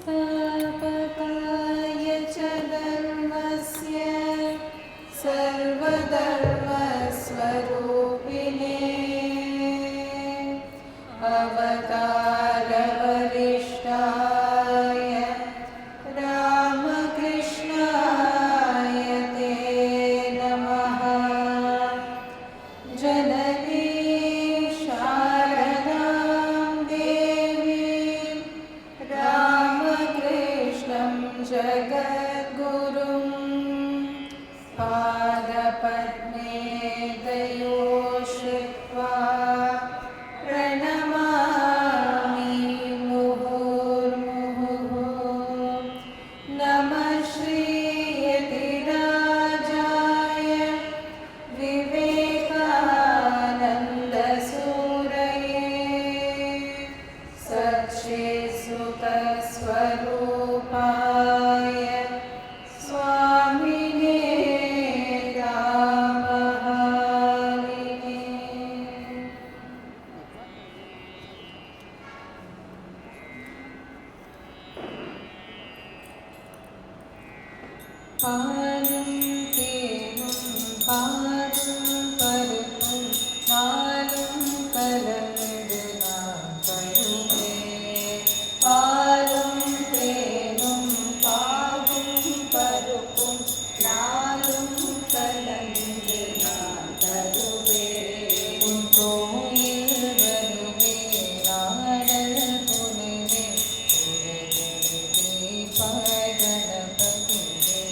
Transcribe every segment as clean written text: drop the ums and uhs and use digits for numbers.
संस्थापकाय च धर्मस्य सर्वधर्मस्वरूपिणे अवतारवरिष्ठाय रामकृष्णाय ते नमः। जननीं शारदां देवीं रामकृष्णं जगद्गुरुं पादपद्मे दयो श्रुत्वा प्रणमामि मुहुर्मुहुः। नमः श्रीयतिराजाय विवेकानन्दसूरये सच्चित्सुखस्वरूपाय स्वामिने रामहारिणे। പാലും തേനും പാലും പരുപ്പും നാലും കലർന്നത് നാം തരുമേ. പാലും തേനും പാലും പരുപ്പും നാലും കലർന്നത് നാം തരുമേ. കോയിൽ വരുമേ നാടൽ പുനരേ പഗണപതിയേ.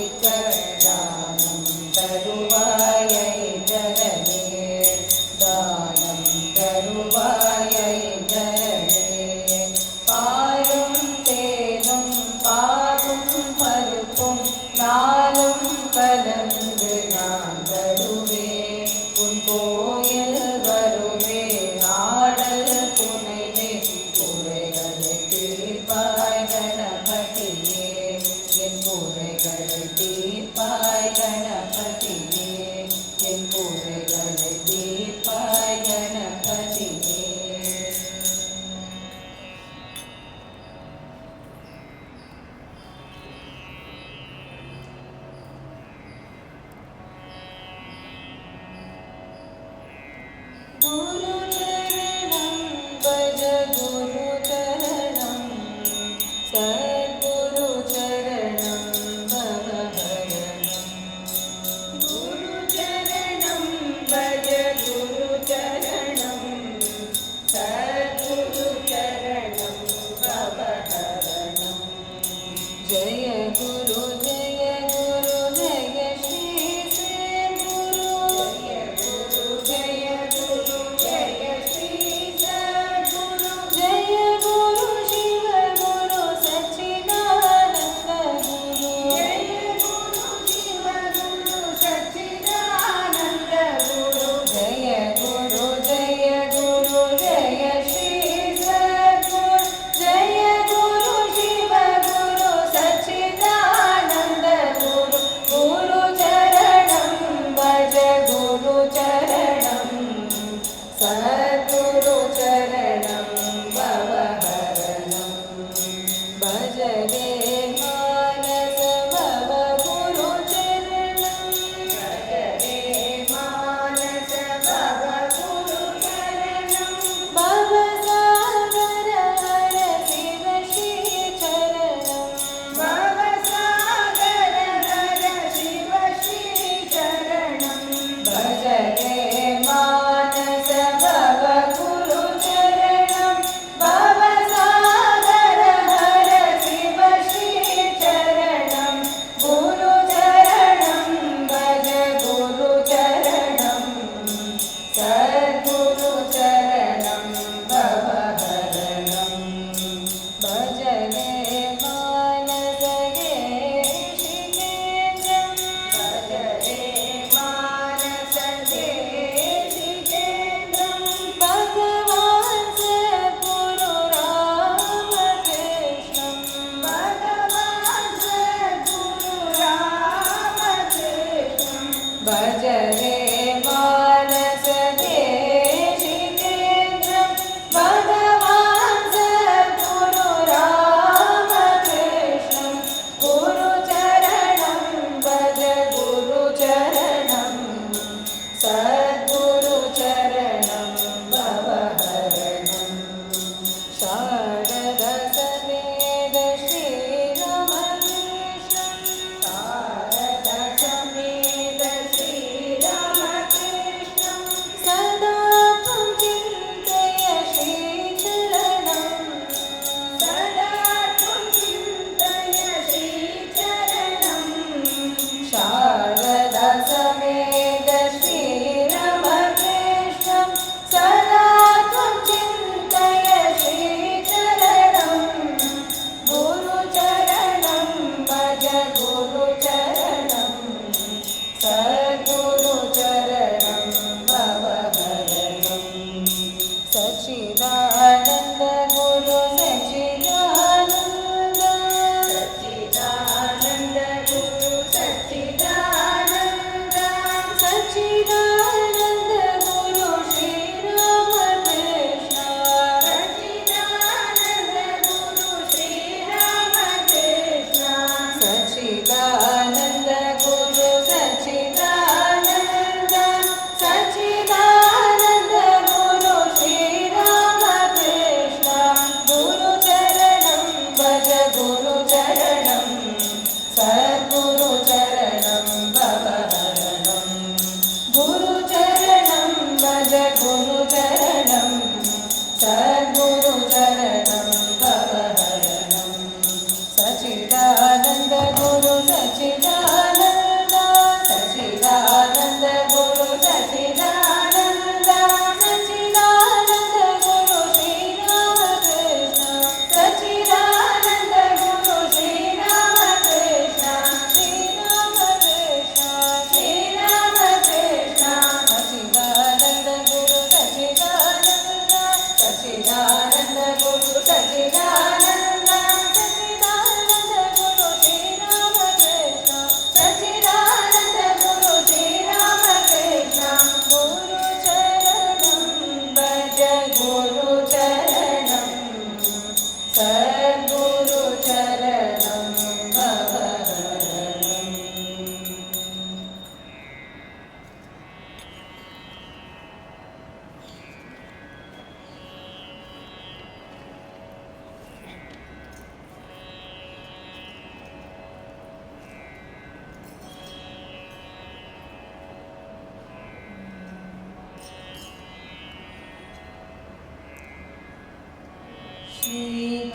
மிக்க தானம் தருவாயை தரவே தானம் தருவாயை தரவே பாலும் தேனும் பாகும் பருப்பும் நாளும் கலந்து நான் தருவேன் உன் கோயில் வருவே ஆடல் புனைவே குறைகளை தீர்ப்பாய் கணபதியே என் குறைகளை தீர்ப்பாய் கணபதியே என் குறைகளை தீர்ப்பாய் கணபதியே. गुरुचरणं भज गुरुचरणं सद्गुरुचरणं भवहरणं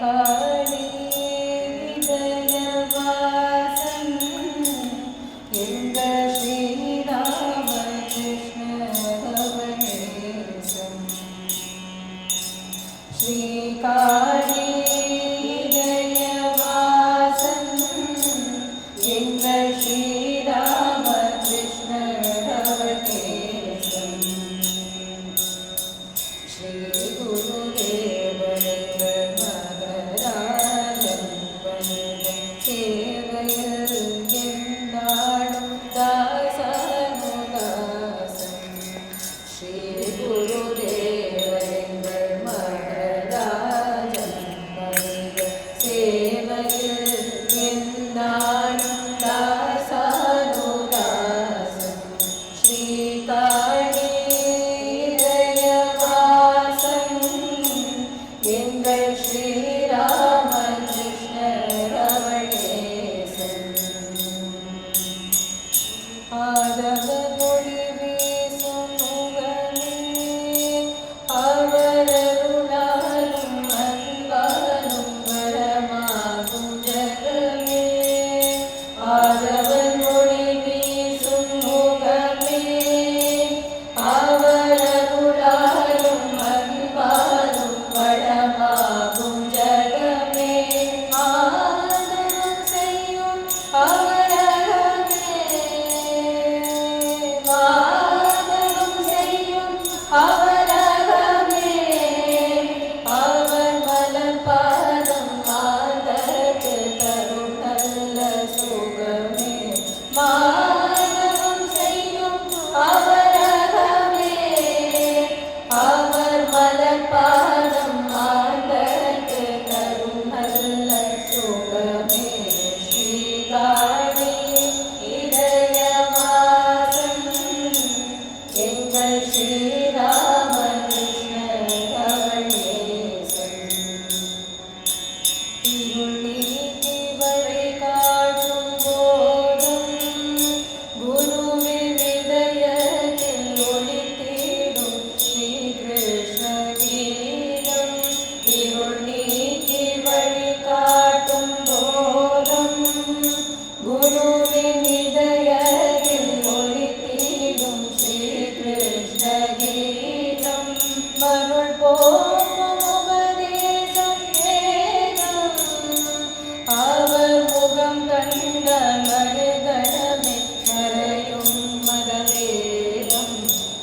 ஸ்ரீகாழி இதயவாசன் எங்கள் ஸ்ரீராமகிருஷ்ண கவனேசம். ஸ்ரீகாழி இதயவாசன் எங்கள் ஸ்ரீராமகிருஷ்ண கவனேசம். ஸ்ரீ குருதேவர்கள் மகராஜன் பணிதன் சேவையில் எந்நாளும் தாசமுதாசன். ஸ்ரீ குருதேவர்கள் மகராஜன் பணிதன் சேவையில் எந்நாளும் தாசமுதாசன். ஸ்ரீகாழி எங்கள் ஸ்ரீராமகிருஷ்ண ரமணேசன். ஆதவ மொழி வீசும் முகமே அவரருளாலும் அன்பாலும் வரமாகும் ஜகமே. ஆதவ மொழி வீசும் முகமே அவரருளாலும் அன்பாலும் வளமாகும் ஜகமே. ஆதவம் செய்யும் அவரகமே, ஆதவம் செய்யும் அவரகமே. அவர் மலர்பாதம் மாதற்கு தரும் நல்ல சுகமே. மாதவம் செய்யும் அவரகமே, அவர் மலர்பாதம் மாதற்கு தரும் நல்ல சுகமே. ஸ்ரீகாழி இதயவாசன் எங்கள் ஸ்ரீராமகிருஷ்ண கவனேசன். இருள் நீக்கி வழி காட்டும் போதும் குருவின் இதயத்தில் ஒளித்திடும் ஸ்ரீ கிருஷ்ண கீதம். இருள் நீக்கி வழி காட்டும் போதும் குருவின் இதயத்தில் ஒளித்திடும் ஸ்ரீ கிருஷ்ண கீதம். மருள் போக்கும் உபதேசம் வேதம் அவர் முகம் கண்ட மறுகணமே மறையும் மதவேதம்.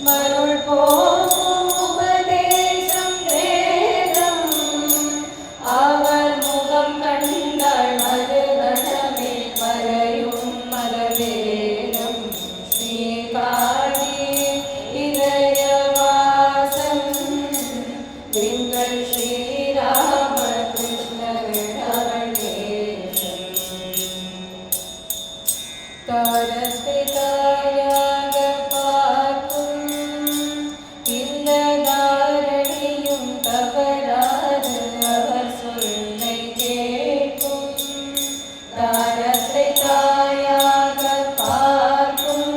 மருள் போக்கும் உபதேசம் வேதம் அவர் முகம் கண்ட மறுகணமே மறையும் மதவேதம். ஸ்ரீகாழி இதயவாசன் எங்கள் ஸ்ரீராமகிருஷ்ண ரமணேசன். தாரத்தை தாயாக பார்க்கும் இந்த தாரணியும் தவறாது அவர் சொல்லை கேட்கும். தாரத்தை தாயாக பார்க்கும்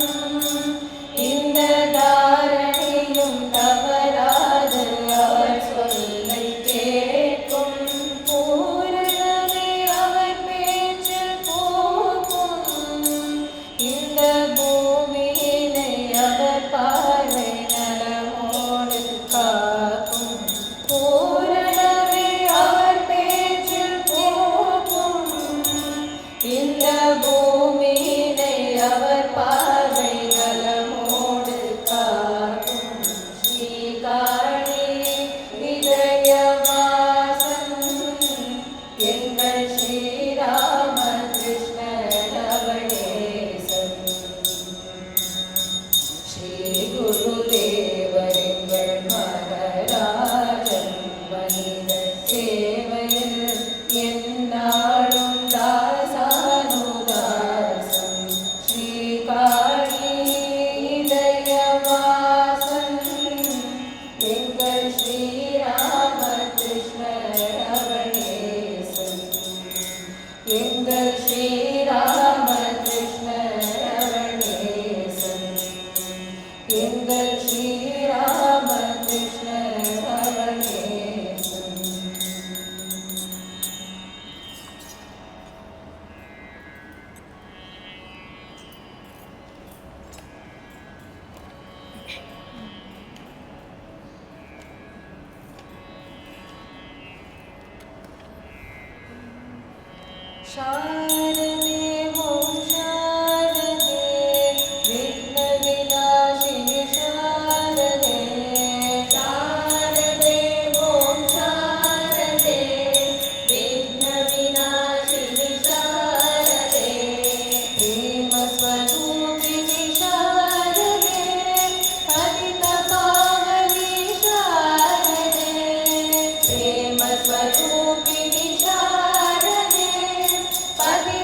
இந்த தாரணியும் தவறாது அவர் சொல்லை கேட்கும். பூரணமே அவர் பேச்சில் போகும் இந்த பூ शारदे ॐ शारदे विघ्नविनाशिनि शारदे शारदे ॐ शारदे विघ्नविनाशिनि शारदे प्रेमस्वरूपिणि शारदे पतितपावनि शारदे प्रेमस्वरूपिणि शारदे पतितपावनि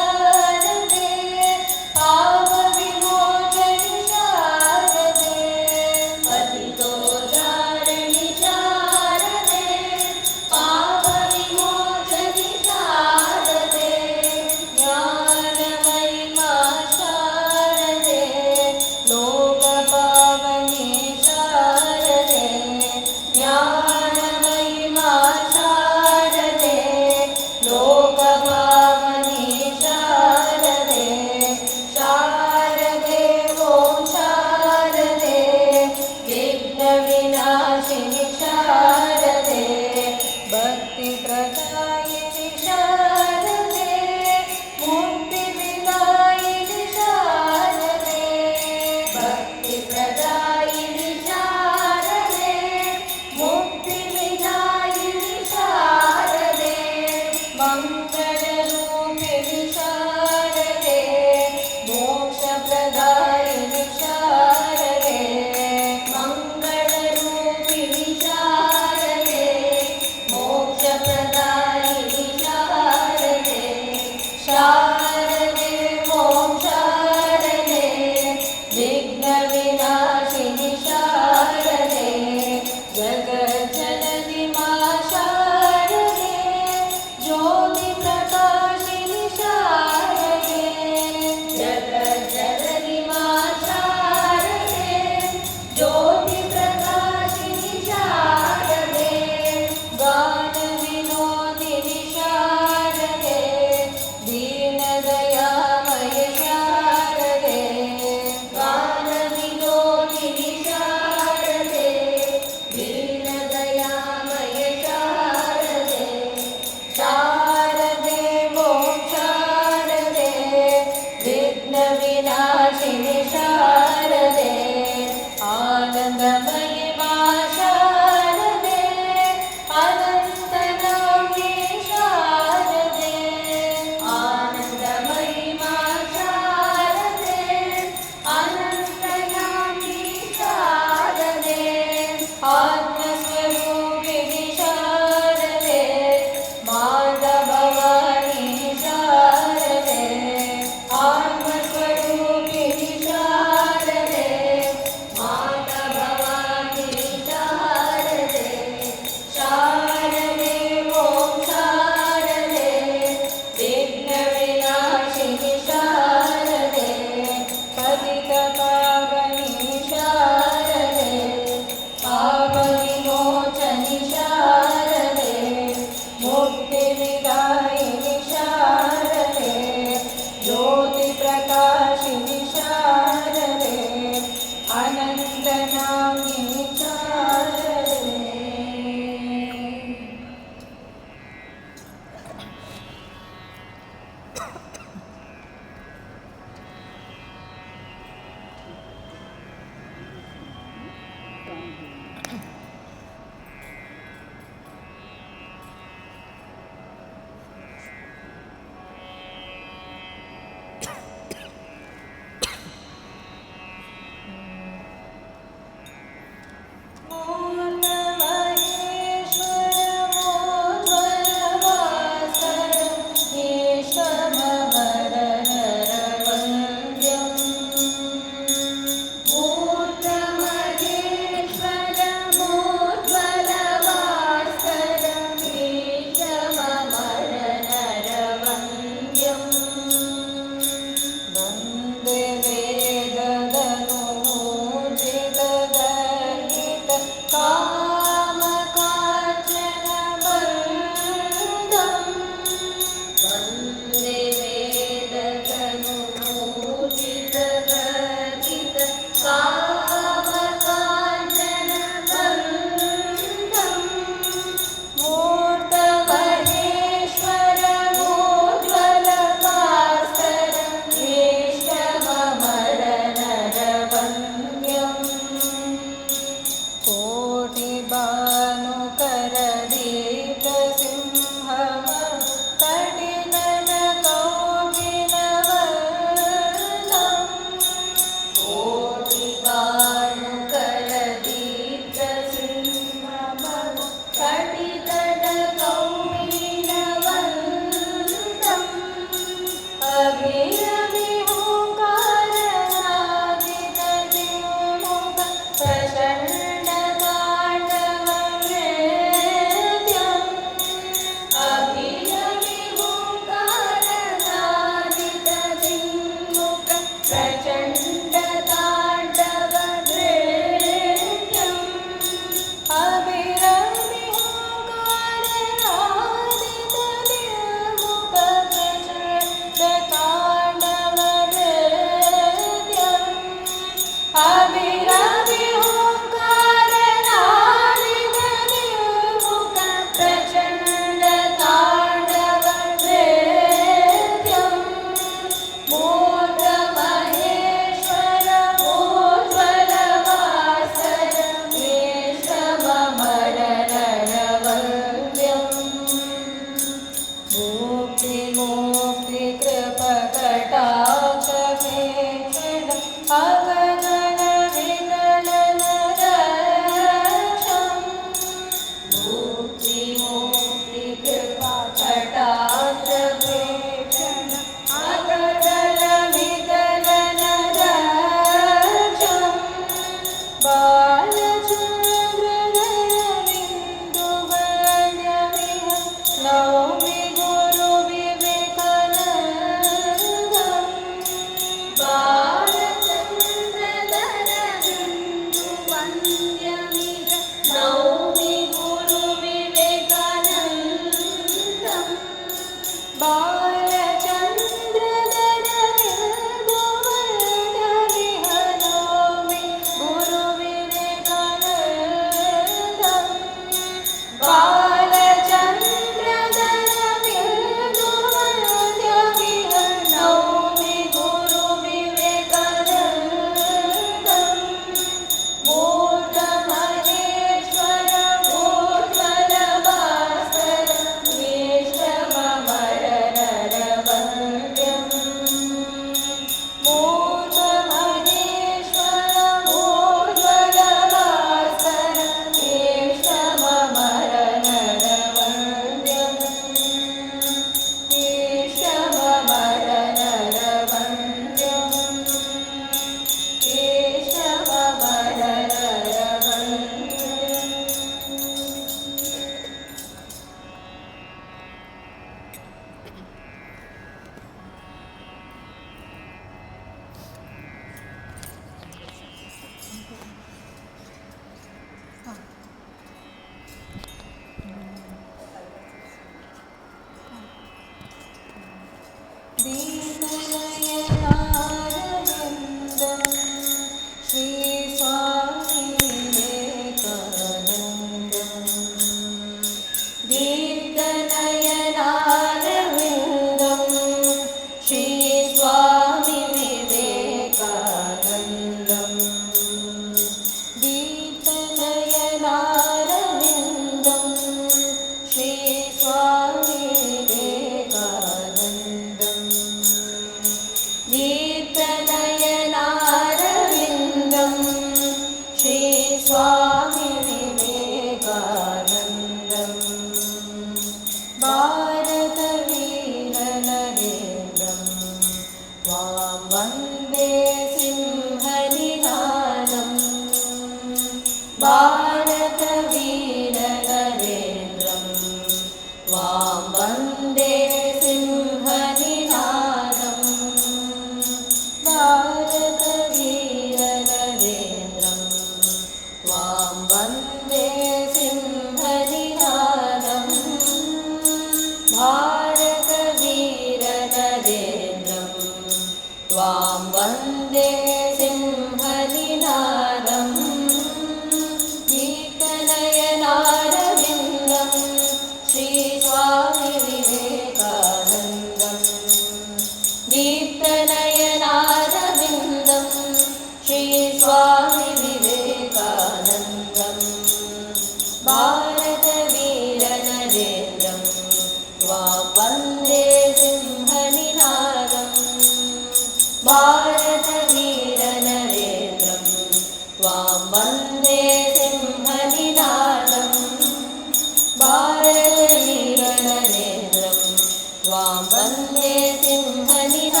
वन्दे सिंहनिनादम्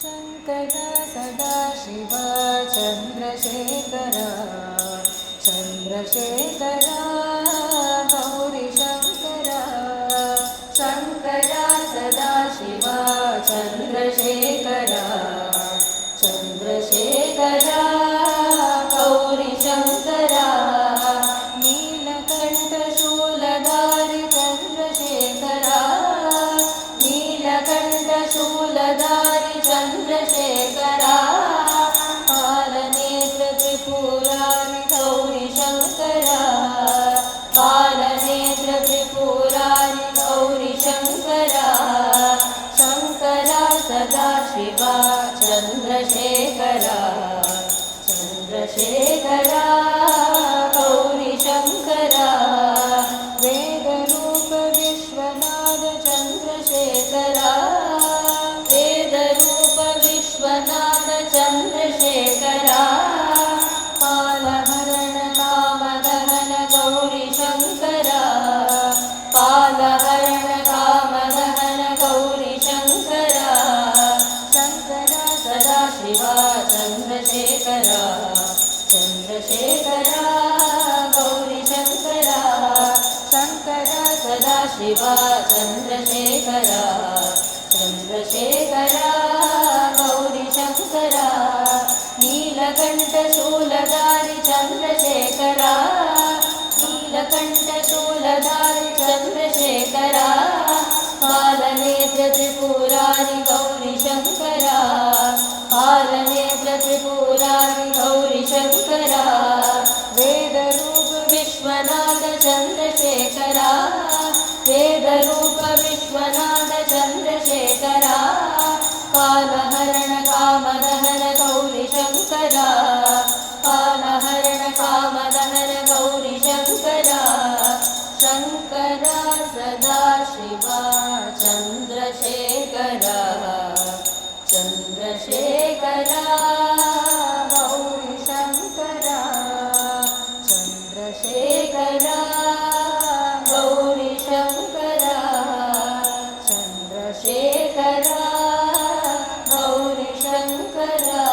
शङ्करा सदाशिवा चन्द्रशेखरा चन्द्रशेखरा गौरीशङ्करा शङ्करा सदाशिवा चन्द्रशेखरा चन्द्रशेखरा गौरीशङ्करा नीलकण्ठशूलधारि चन्द्रशेखरा नीलकण्ठशूलधारि चन्द्रशेखरा बालनेत्रत्रिपुरारि गौरीशङ्करा बालनेत्रत्रिपुरारि गौरीशङ्करा शङ्करा सदाशिवा चन्द्रशेखरा चन्द्रशेखरा गौरीशङ्करा वेदरूप विश्वनाथ चन्द्रशेखरा वेदरूप विश्वनाथ चन्द्रशेखरा पालहरण कामदहन गौरीशङ्करा पालहरण कामदहन गौरीशङ्करा शङ्करा सदाशिवा चन्द्रशेखरा चन्द्रशेखरा गौरीशङ्करा शङ्करा सदाशिवा चन्द्रशेखरा चन्द्रशेखरा गौरीशङ्करा नीलकण्ठशूलधारि चन्द्रशेखरा नीलकण्ठशूलधारि चन्द्रशेखरा बालनेत्रत्रिपुरारि गौरीशङ्करा बालनेत्रत्रिपुरारि गौरीशङ्करा वेदरूप विश्वनाथ चन्द्रशेखरा वेदरूप विश्वनाथ चन्द्रशेखरा कालहरण कामदहन गौरीशङ्करा कालहरण कामदहन गौरीशङ्करा शङ्करा सदाशिवा चन्द्रशेखरा चन्द्रशेखरा गौरीशङ्करा चन्द्रशेखरा गौरीशङ्करा चन्द्रशेखरा गौरीशङ्करा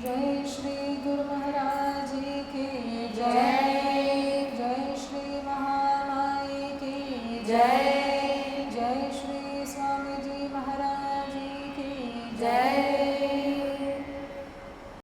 जय श्री गुरु महाराज